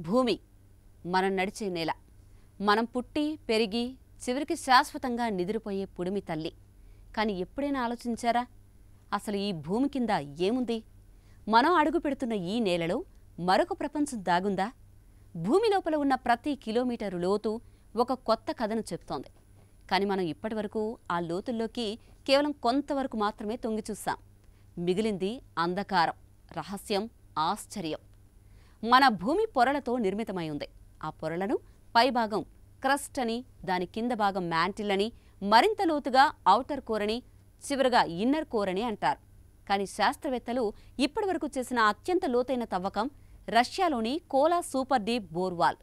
భూమి మనం నడిచే నేల, మనం పుట్టి పెరిగి చివరికి శాశ్వతంగా నిద్రపోయే పుడిమి తల్లి. కానీ ఎప్పుడైనా ఆలోచించారా, అసలు ఈ భూమి కింద ఏముంది? మనం అడుగు పెడుతున్న ఈ నేలలో మరొక ప్రపంచం దాగుందా? భూమి లోపల ఉన్న ప్రతి కిలోమీటరు లోతు ఒక కొత్త కథను చెప్తోంది. కానీ మనం ఇప్పటివరకు ఆ లోతుల్లోకి కేవలం కొంతవరకు మాత్రమే తొంగి చూస్తాం. మిగిలింది అంధకారం, రహస్యం, ఆశ్చర్యం. మన భూమి పొరలతో నిర్మితమై ఉంది. ఆ పొరలను పైభాగం క్రస్ట్ అని, దాని కింద భాగం మ్యాంటిల్ అని, మరింత లోతుగా ఔటర్ కోర్ అని, చివరగా ఇన్నర్ కోర్ అని అంటారు. కానీ శాస్త్రవేత్తలు ఇప్పటివరకు చేసిన అత్యంత లోతైన తవ్వకం రష్యాలోని కోలా సూపర్ డీప్ బోర్వాల్.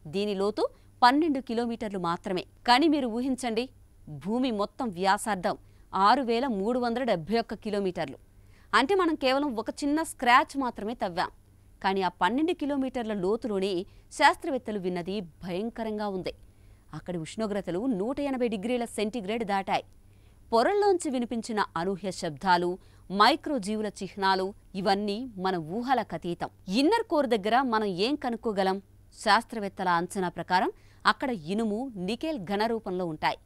దీని లోతు 12 కిలోమీటర్లు మాత్రమే. కానీ మీరు ఊహించండి, భూమి మొత్తం వ్యాసార్థం 6371 కిలోమీటర్లు. అంటే మనం కేవలం ఒక చిన్న స్క్రాచ్ మాత్రమే తవ్వాం. కానీ ఆ 12 కిలోమీటర్ల లోతులోనే శాస్త్రవేత్తలు విన్నది భయంకరంగా ఉంది. అక్కడి ఉష్ణోగ్రతలు 180 డిగ్రీల సెంటీగ్రేడ్ దాటాయి. పొరల్లోంచి వినిపించిన అనూహ్య శబ్దాలు, మైక్రోజీవుల చిహ్నాలు, ఇవన్నీ మన ఊహలకు అతీతం. ఇన్నర్ కోర్ దగ్గర మనం ఏం కనుక్కోగలం? శాస్త్రవేత్తల అంచనా ప్రకారం అక్కడ ఇనుము, నికెల్ ఘన రూపంలో ఉంటాయి.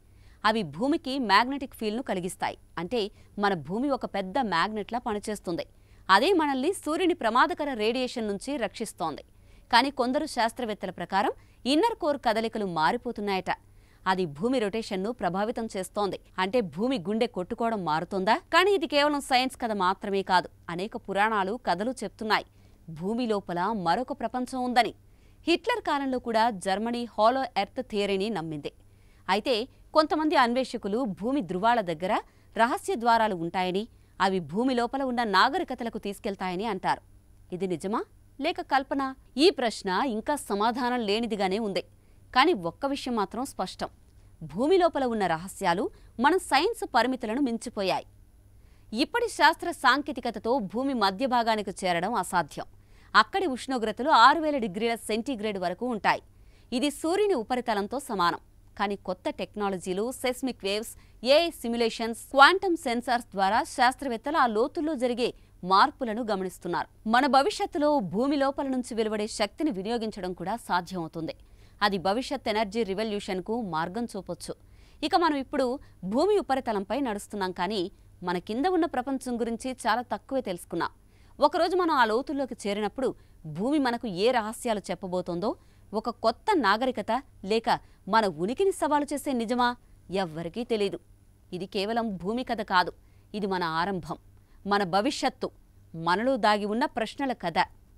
అవి భూమికి మ్యాగ్నెటిక్ ఫీల్డ్ను కలిగిస్తాయి. అంటే మన భూమి ఒక పెద్ద మ్యాగ్నెట్లా పనిచేస్తుంది. అదే మనల్ని సూర్యుని ప్రమాదకర రేడియేషన్ నుంచి రక్షిస్తోంది. కానీ కొందరు శాస్త్రవేత్తల ప్రకారం ఇన్నర్ కోర్ కదలికలు మారిపోతున్నాయట. అది భూమి రొటేషన్ను ప్రభావితం చేస్తోంది. అంటే భూమి గుండె కొట్టుకోవడం మారుతోందా? కానీ ఇది కేవలం సైన్స్ కథ మాత్రమే కాదు. అనేక పురాణాలు, కథలు చెప్తున్నాయి భూమి లోపల మరొక ప్రపంచం ఉందని. హిట్లర్ కాలంలో కూడా జర్మనీ హాలో ఎర్త్ థియరీని నమ్మింది. అయితే కొంతమంది అన్వేషకులు భూమి ధృవాల దగ్గర రహస్య ద్వారాలు ఉంటాయని, అవి భూమి లోపల ఉన్న నాగరికతలకు తీసుకెళ్తాయని అంటారు. ఇది నిజమా లేక కల్పన? ఈ ప్రశ్న ఇంకా సమాధానం లేనిదిగానే ఉంది. కానీ ఒక్క విషయం మాత్రం స్పష్టం: భూమి లోపల ఉన్న రహస్యాలు మన సైన్స్ పరిమితులను మించిపోయాయి. ఇప్పటి శాస్త్ర సాంకేతికతతో భూమి మధ్య భాగానికి చేరడం అసాధ్యం. అక్కడి ఉష్ణోగ్రతలు 6000 డిగ్రీల సెంటీగ్రేడ్ వరకు ఉంటాయి. ఇది సూర్యుని ఉపరితలంతో సమానం. కానీ కొత్త టెక్నాలజీలు, seismic waves, AI simulations, quantum sensors ద్వారా శాస్త్రవేత్తలు ఆ లోతుల్లో జరిగే మార్పులను గమనిస్తున్నారు. మన భవిష్యత్తులో భూమి లోపల నుంచి వెలువడే శక్తిని వినియోగించడం కూడా సాధ్యమవుతుంది. అది భవిష్యత్ ఎనర్జీ రివల్యూషన్కు మార్గం చూపొచ్చు. ఇక మనం ఇప్పుడు భూమి ఉపరితలంపై నడుస్తున్నాం. కానీ మన కింద ఉన్న ప్రపంచం గురించి చాలా తక్కువే తెలుసుకున్నాం. ఒకరోజు మనం ఆ లోతుల్లోకి చేరినప్పుడు భూమి మనకు ఏ రహస్యాలు చెప్పబోతోందో, ఒక కొత్త నాగరికత లేక మన ఉనికిని సవాలు చేసే నిజమా, ఎవ్వరికీ తెలీదు. ఇది కేవలం భూమి కథ కాదు. ఇది మన ఆరంభం, మన భవిష్యత్తు, మనలో దాగి ఉన్న ప్రశ్నల కథ.